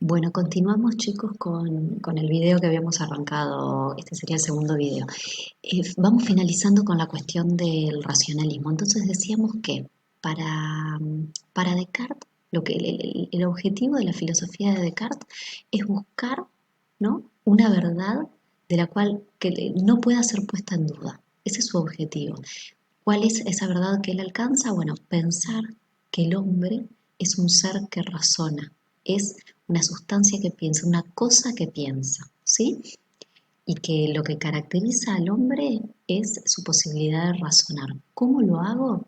Bueno, continuamos chicos con el video que habíamos arrancado. Este sería el segundo video. Vamos finalizando con la cuestión del racionalismo. Entonces decíamos que para Descartes, el objetivo de la filosofía de Descartes es buscar, ¿no?, una verdad de la cual no pueda ser puesta en duda. Ese es su objetivo. ¿Cuál es esa verdad que él alcanza? Bueno, pensar que el hombre es un ser que razona, es una sustancia que piensa, una cosa que piensa, ¿sí? Y que lo que caracteriza al hombre es su posibilidad de razonar. ¿Cómo lo hago?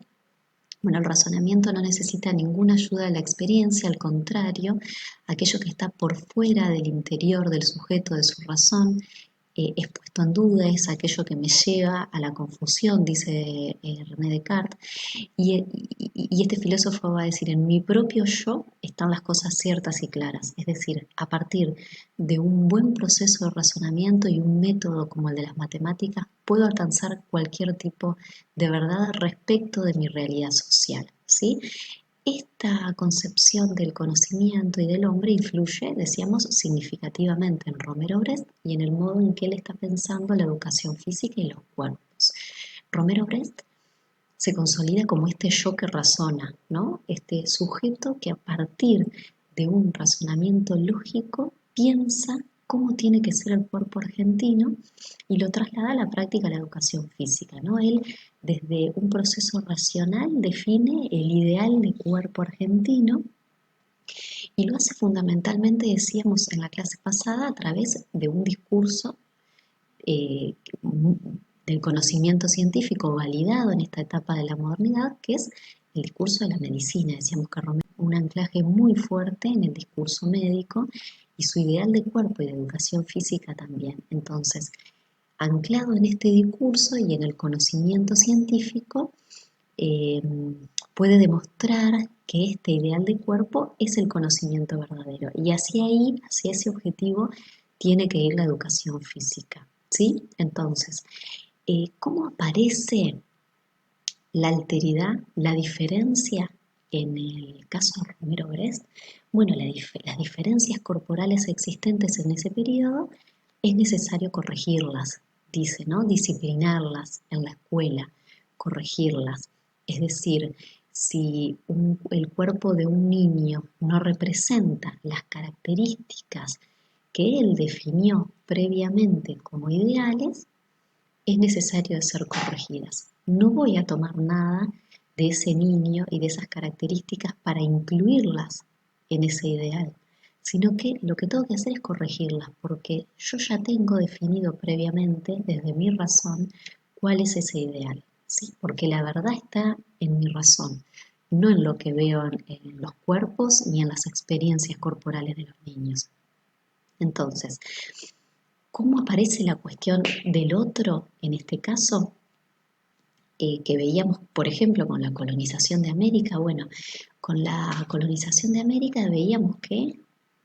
Bueno, el razonamiento no necesita ninguna ayuda de la experiencia, al contrario, aquello que está por fuera del interior del sujeto, de su razón, es puesto en duda, es aquello que me lleva a la confusión, dice René Descartes, y este filósofo va a decir, en mi propio yo están las cosas ciertas y claras, es decir, a partir de un buen proceso de razonamiento y un método como el de las matemáticas, puedo alcanzar cualquier tipo de verdad respecto de mi realidad social, ¿sí? Esta concepción del conocimiento y del hombre influye, decíamos, significativamente en Romero Brest y en el modo en que él está pensando la educación física y los cuerpos. Romero Brest se consolida como este yo que razona, ¿no? Este sujeto que a partir de un razonamiento lógico piensa cómo tiene que ser el cuerpo argentino y lo traslada a la práctica de la educación física, ¿no? Él desde un proceso racional define el ideal de cuerpo argentino y lo hace fundamentalmente, decíamos en la clase pasada, a través de un discurso eh, del conocimiento científico validado en esta etapa de la modernidad, que es el discurso de la medicina. Decíamos que Romero tiene un anclaje muy fuerte en el discurso médico y su ideal de cuerpo y de educación física también. Entonces, anclado en este discurso y en el conocimiento científico, eh, puede demostrar que este ideal de cuerpo es el conocimiento verdadero. Y hacia ese objetivo, tiene que ir la educación física, ¿sí? Entonces, ¿cómo aparece la alteridad, la diferencia en el caso de Romero Brest? Bueno, las diferencias corporales existentes en ese periodo es necesario corregirlas, dice, ¿no? Disciplinarlas en la escuela, corregirlas. Es decir, si el cuerpo de un niño no representa las características que él definió previamente como ideales, es necesario ser corregidas. No voy a tomar nada de ese niño y de esas características para incluirlas en ese ideal, sino que lo que tengo que hacer es corregirlas, porque yo ya tengo definido previamente, desde mi razón, cuál es ese ideal, ¿sí? Porque la verdad está en mi razón, no en lo que veo en los cuerpos ni en las experiencias corporales de los niños. Entonces, ¿cómo aparece la cuestión del otro en este caso? Que veíamos, por ejemplo, con la colonización de América. Bueno, con la colonización de América veíamos que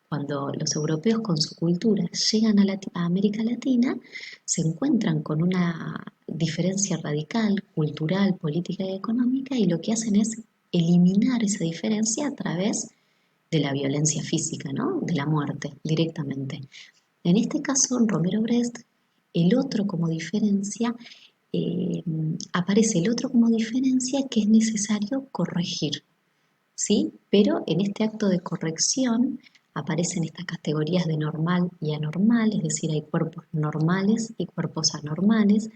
cuando los europeos con su cultura llegan a América Latina, se encuentran con una diferencia radical, cultural, política y económica, y lo que hacen es eliminar esa diferencia a través de la violencia física, ¿no? De la muerte directamente. En este caso, en Romero Brest, el otro como diferencia, eh, aparece el otro como diferencia que es necesario corregir, ¿sí? Pero en este acto de corrección aparecen estas categorías de normal y anormal, es decir, hay cuerpos normales y cuerpos anormales,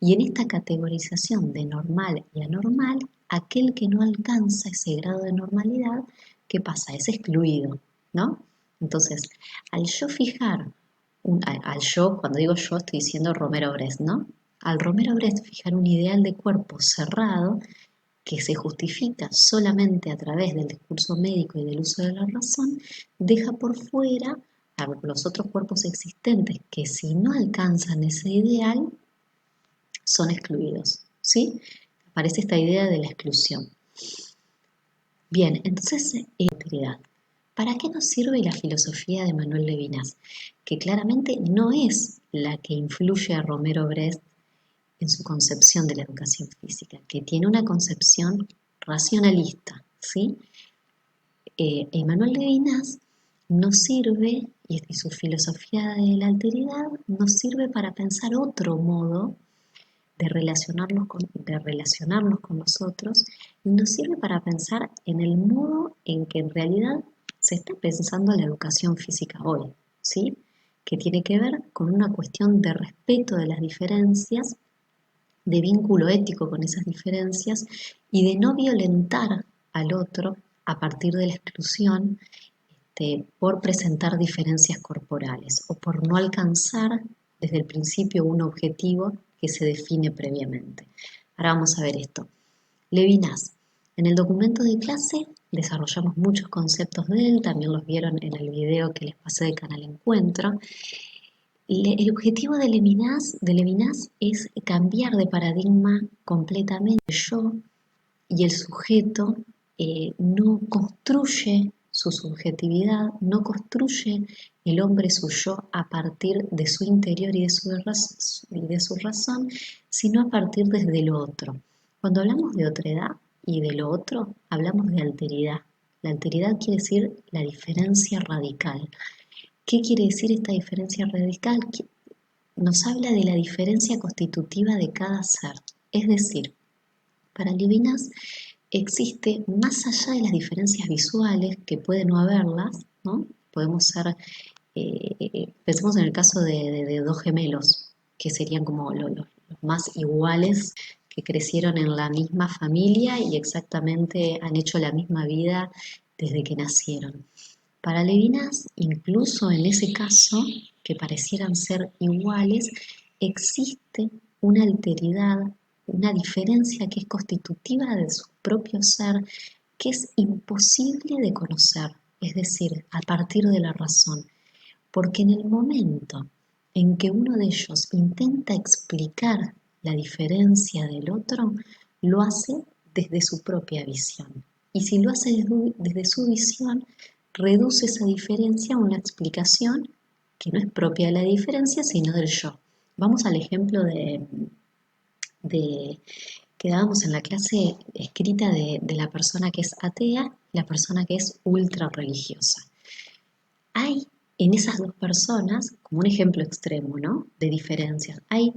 y en esta categorización de normal y anormal, aquel que no alcanza ese grado de normalidad, ¿qué pasa? Es excluido, ¿no? Entonces, al yo fijar, al yo, cuando digo yo, estoy diciendo Romero Brest, ¿no? Al Romero Brest fijar un ideal de cuerpo cerrado, que se justifica solamente a través del discurso médico y del uso de la razón, deja por fuera a los otros cuerpos existentes que si no alcanzan ese ideal son excluidos, ¿sí? Aparece esta idea de la exclusión. Bien, entonces, utilidad. ¿Para qué nos sirve la filosofía de Manuel Levinas? Que claramente no es la que influye a Romero Brest en su concepción de la educación física, que tiene una concepción racionalista, ¿sí? Emmanuel Levinas nos sirve, y su filosofía de la alteridad, nos sirve para pensar otro modo de relacionarnos con nosotros y nos sirve para pensar en el modo en que en realidad se está pensando la educación física hoy, ¿sí? Que tiene que ver con una cuestión de respeto de las diferencias, de vínculo ético con esas diferencias y de no violentar al otro a partir de la exclusión por presentar diferencias corporales o por no alcanzar desde el principio un objetivo que se define previamente. Ahora vamos a ver esto. Levinas. En el documento de clase desarrollamos muchos conceptos de él, también los vieron en el video que les pasé de Canal Encuentro. El objetivo de Levinas es cambiar de paradigma completamente. Yo y el sujeto no construye su subjetividad, no construye el hombre su yo a partir de su interior y de su razón, sino a partir desde lo otro. Cuando hablamos de otredad y de lo otro, hablamos de alteridad. La alteridad quiere decir la diferencia radical. ¿Qué quiere decir esta diferencia radical? Nos habla de la diferencia constitutiva de cada ser. Es decir, para Levinas existe más allá de las diferencias visuales, que puede no haberlas, ¿no? Podemos ser, pensemos en el caso de dos gemelos, que serían como los más iguales, que crecieron en la misma familia y exactamente han hecho la misma vida desde que nacieron. Para Levinas, incluso en ese caso, que parecieran ser iguales, existe una alteridad, una diferencia que es constitutiva de su propio ser, que es imposible de conocer, es decir, a partir de la razón. Porque en el momento en que uno de ellos intenta explicar la diferencia del otro, lo hace desde su propia visión. Y si lo hace desde su visión, reduce esa diferencia a una explicación que no es propia de la diferencia, sino del yo. Vamos al ejemplo de que dábamos en la clase escrita de la persona que es atea, la persona que es ultra religiosa. Hay en esas dos personas, como un ejemplo extremo, ¿no? De diferencias, hay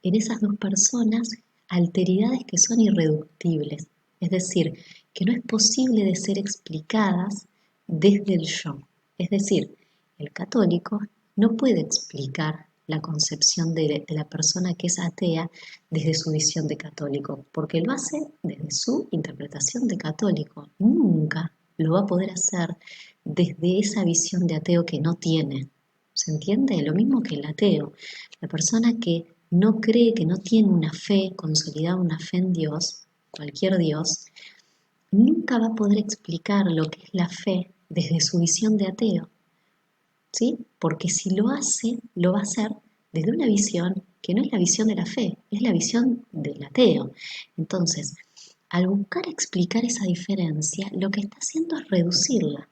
en esas dos personas alteridades que son irreductibles, es decir, que no es posible de ser explicadas desde el yo. Es decir, el católico no puede explicar la concepción de la persona que es atea desde su visión de católico, porque lo hace desde su interpretación de católico. Nunca lo va a poder hacer desde esa visión de ateo que no tiene. ¿Se entiende? Lo mismo que el ateo. La persona que no cree, que no tiene una fe consolidada, una fe en Dios, cualquier Dios, nunca va a poder explicar lo que es la fe desde su visión de ateo, ¿sí? Porque si lo hace, lo va a hacer desde una visión que no es la visión de la fe, es la visión del ateo. Entonces, al buscar explicar esa diferencia, lo que está haciendo es reducirla,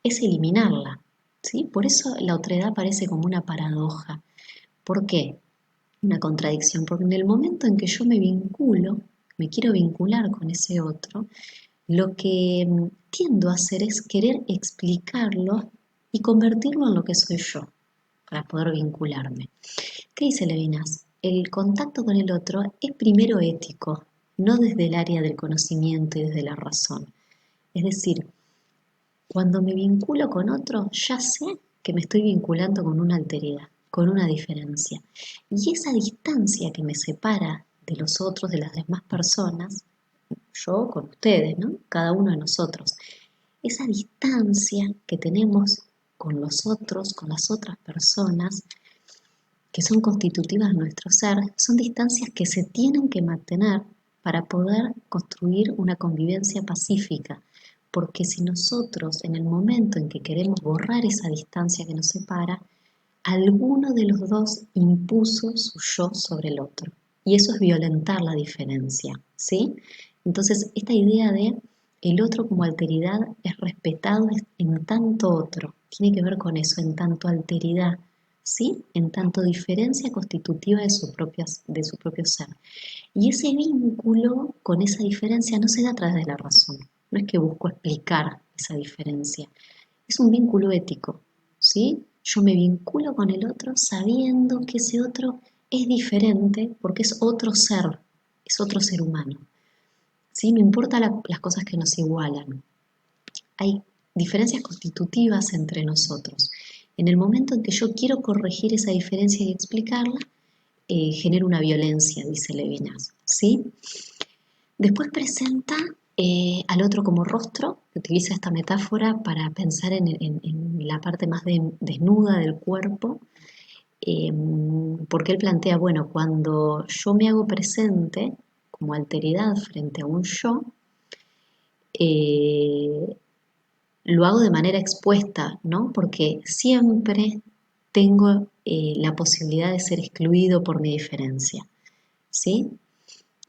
es eliminarla, ¿sí? Por eso la otredad parece como una paradoja. ¿Por qué? Una contradicción, porque en el momento en que yo me vinculo, me quiero vincular con ese otro, lo que tiendo a hacer es querer explicarlo y convertirlo en lo que soy yo, para poder vincularme. ¿Qué dice Levinas? El contacto con el otro es primero ético, no desde el área del conocimiento y desde la razón. Es decir, cuando me vinculo con otro, ya sé que me estoy vinculando con una alteridad, con una diferencia. Y esa distancia que me separa de los otros, de las demás personas, yo con ustedes, ¿no? Cada uno de nosotros, esa distancia que tenemos con los otros, con las otras personas, que son constitutivas de nuestro ser, son distancias que se tienen que mantener para poder construir una convivencia pacífica. Porque si nosotros, en el momento en que queremos borrar esa distancia que nos separa, alguno de los dos impuso su yo sobre el otro. Y eso es violentar la diferencia, ¿sí? Entonces, esta idea de el otro como alteridad es respetado en tanto otro, tiene que ver con eso, en tanto alteridad, ¿sí? En tanto diferencia constitutiva de su propio ser. Y ese vínculo con esa diferencia no se da a través de la razón. No es que busco explicar esa diferencia. Es un vínculo ético, ¿sí? Yo me vinculo con el otro sabiendo que ese otro es diferente porque es otro ser humano, ¿sí? No importa las cosas que nos igualan. Hay diferencias constitutivas entre nosotros. En el momento en que yo quiero corregir esa diferencia y explicarla, genera una violencia, dice Levinas, ¿sí? Después presenta al otro como rostro, utiliza esta metáfora para pensar en la parte más desnuda del cuerpo, porque él plantea, bueno, cuando yo me hago presente como alteridad frente a un yo, eh, lo hago de manera expuesta, ¿no? Porque siempre tengo la posibilidad de ser excluido por mi diferencia, ¿sí?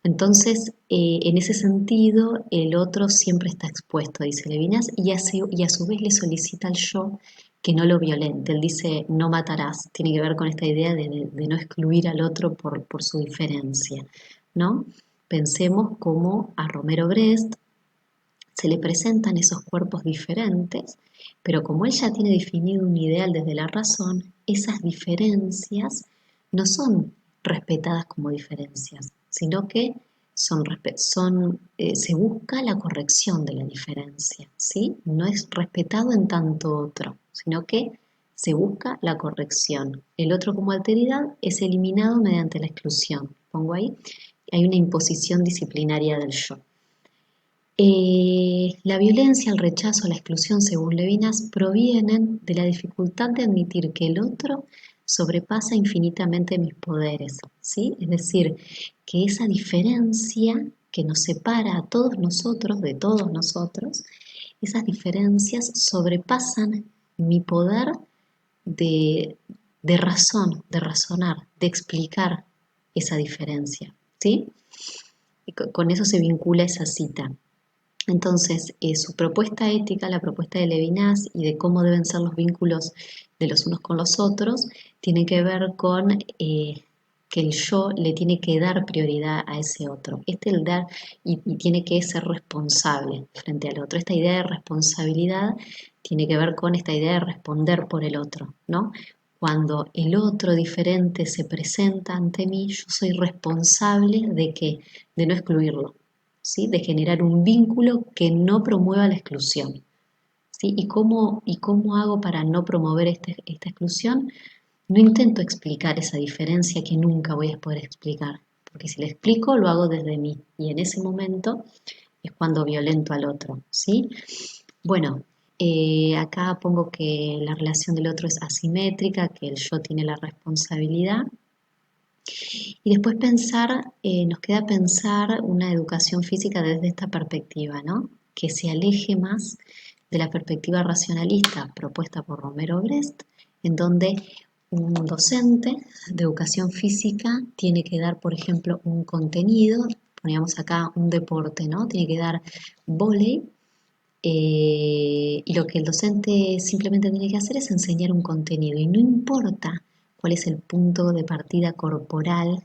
Entonces, en ese sentido, el otro siempre está expuesto, dice Levinas, y a su vez le solicita al yo que no lo violente. Él dice, no matarás, tiene que ver con esta idea de no excluir al otro por su diferencia, ¿no? Pensemos como a Romero Brest se le presentan esos cuerpos diferentes, pero como él ya tiene definido un ideal desde la razón, esas diferencias no son respetadas como diferencias, sino que se busca la corrección de la diferencia, ¿sí? No es respetado en tanto otro, sino que se busca la corrección. El otro como alteridad es eliminado mediante la exclusión. Pongo ahí, hay una imposición disciplinaria del yo. La violencia, el rechazo, la exclusión, según Levinas, provienen de la dificultad de admitir que el otro sobrepasa infinitamente mis poderes, ¿sí? Es decir, que esa diferencia que nos separa a todos nosotros, de todos nosotros, esas diferencias sobrepasan mi poder de, de razón, de razonar, de explicar esa diferencia, ¿sí? Y con eso se vincula esa cita. Entonces, su propuesta ética, la propuesta de Levinas y de cómo deben ser los vínculos de los unos con los otros, tiene que ver con que el yo le tiene que dar prioridad a ese otro. El dar y tiene que ser responsable frente al otro. Esta idea de responsabilidad tiene que ver con esta idea de responder por el otro, ¿no? Cuando el otro diferente se presenta ante mí, yo soy responsable de que, de no excluirlo, ¿sí? De generar un vínculo que no promueva la exclusión, ¿sí? ¿Y cómo hago para no promover esta exclusión? No intento explicar esa diferencia que nunca voy a poder explicar, porque si la explico lo hago desde mí y en ese momento es cuando violento al otro, ¿sí? Bueno, acá pongo que la relación del otro es asimétrica, que el yo tiene la responsabilidad. Y después nos queda pensar una educación física desde esta perspectiva, ¿no? Que se aleje más de la perspectiva racionalista propuesta por Romero Brest, en donde un docente de educación física tiene que dar, por ejemplo, un contenido, poníamos acá un deporte, ¿no? Tiene que dar vóley, y lo que el docente simplemente tiene que hacer es enseñar un contenido y no importa cuál es el punto de partida corporal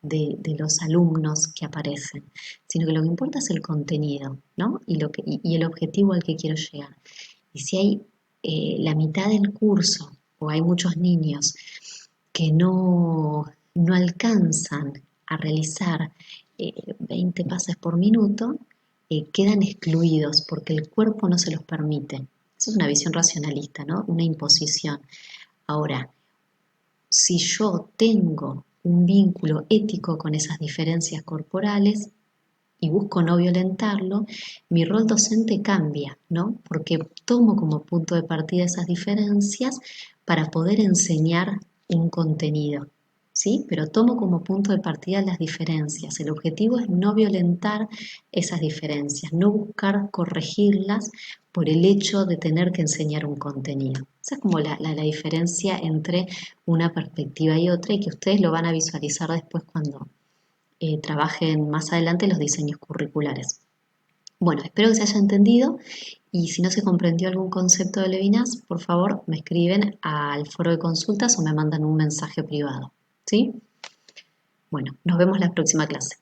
de los alumnos que aparecen, sino que lo que importa es el contenido, ¿no? Y el objetivo al que quiero llegar. Y si hay la mitad del curso o hay muchos niños que no alcanzan a realizar 20 pases por minuto, quedan excluidos porque el cuerpo no se los permite. Eso es una visión racionalista, ¿no? Una imposición. Ahora, si yo tengo un vínculo ético con esas diferencias corporales y busco no violentarlo, mi rol docente cambia, ¿no? Porque tomo como punto de partida esas diferencias para poder enseñar un contenido, ¿sí? Pero tomo como punto de partida las diferencias. El objetivo es no violentar esas diferencias, no buscar corregirlas por el hecho de tener que enseñar un contenido. Esa es como la diferencia entre una perspectiva y otra y que ustedes lo van a visualizar después cuando trabajen más adelante los diseños curriculares. Bueno, espero que se haya entendido y si no se comprendió algún concepto de Levinas, por favor me escriben al foro de consultas o me mandan un mensaje privado. ¿Sí? Bueno, nos vemos la próxima clase.